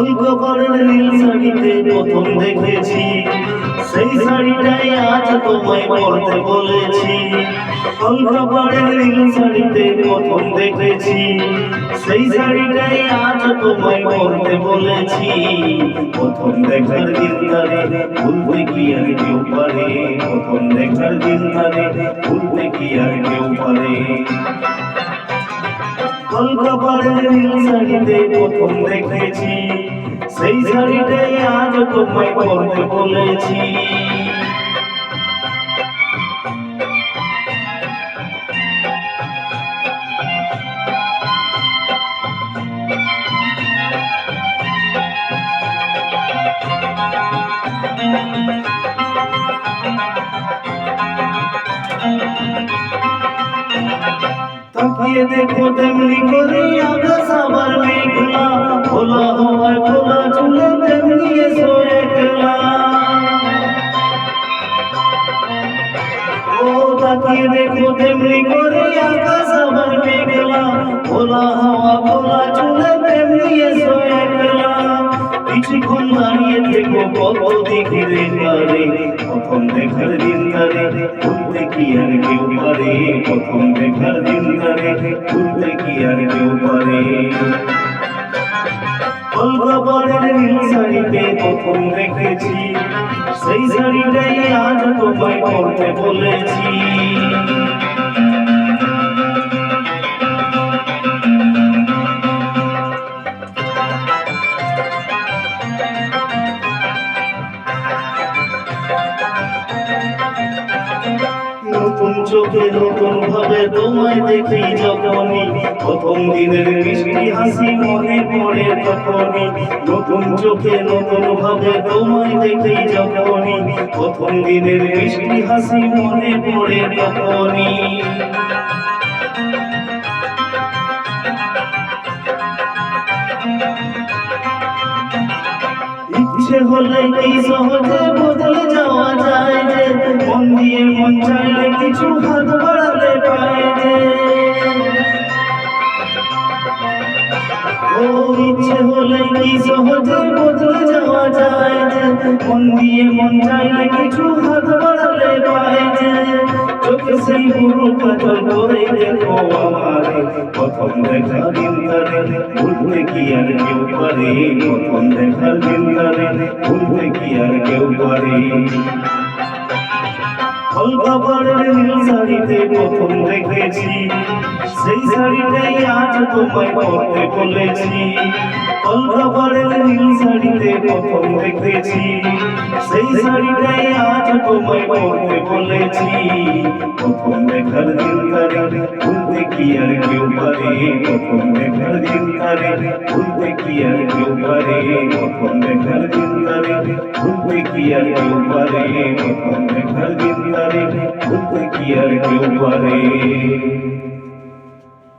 কলকাতার নীল শাড়িতে প্রথম দেখেছি, সেই শাড়িটাই আজ তোমায় পরতে বলেছি। কলকাতার নীল শাড়িতে প্রথম দেখেছি, সেই শাড়িটাই আজ তোমায় পরতে বলেছি। প্রথম দেখার দিন তারে ভুলতে কি আর কেউ পারে, প্রথম দেখার দিন তারে ভুলতে কি আর কেউ পারে। কলকাতার নীল শাড়িতে প্রথম দেখেছি, সেই শাড়িটাই আজ তোমায় পরতে বলেছি। তাকিয়ে দেখো তেমনি করে আকাশ আবার মেঘলা, খোলা হওয়ায় খোলা চুলে তেমনি এসো একলা। ও তাকিয়ে দেখো তেমনি করে আকাশ আবার মেঘলা, খোলা হওয়া খোলা চুলে তেমনি এসো একলা। কিছুক্ষণ দাঁড়িয়ে থেকো কত দিকে পারে, প্রথম দেখার দিন তারে ভুলতে কি আর কেউ পারে, প্রথম দেখার দিন তারে ভুলতে কি আর কেউ পারে। কলকাতার নীল শাড়িতে প্রথম দেখেছি, সেই শাড়িটাই আজ তোমায় পরতে বলেছি। নতুন চোখে নতুন ভাবে তোমায় দেখি যখনই, প্রথম দিনের মিষ্টি হাসি মনে পড়ে তখনই। নতুন চোখে নতুন ভাবে তোমায় দেখি যখনই, প্রথম দিনের মিষ্টি হাসি মনে পড়ে তখনই। ইচ্ছে হলে কি সহজে বদলে যাওয়া যায় যে, মন দিয়ে মন চাইলে কিছু হাত বাড়ালে পায় যে। ও ইচ্ছে হলে কি সহজে বদলে যাওয়া যায় যে, মন দিয়ে মন চাইলে কিছু হাত বাড়ালে পায় যে। চোখে সেই বুড়ো কাজল করে দেখো আমারে, প্রথম দেখার দিন তারে ভুলতে কি আর কেউ পারে, প্রথম দেখার দিন তারে ভুলতে কি আর কেউ পারে। কলকাতার নীল শাড়িতে প্রথম দেখেছি, সেই শাড়িটাই আজ তোমায় পরতে বলেছি। কলকাতার নীল শাড়িতে প্রথম দেখেছি, সেই শাড়িটাই আজ তোমায় পরতে বলেছি। প্রথম দেখার দিন তারে ভুলতে কি আর কেউ পারে, প্রথম দেখার দিন তারে ভুলতে কি আর কেউ পারে, প্রথম দেখার দিন তারে ভুলতে কি আর কেউ পারে, প্রথম দেখার দিন তারে ভুলতে কি আর কেউ পারে।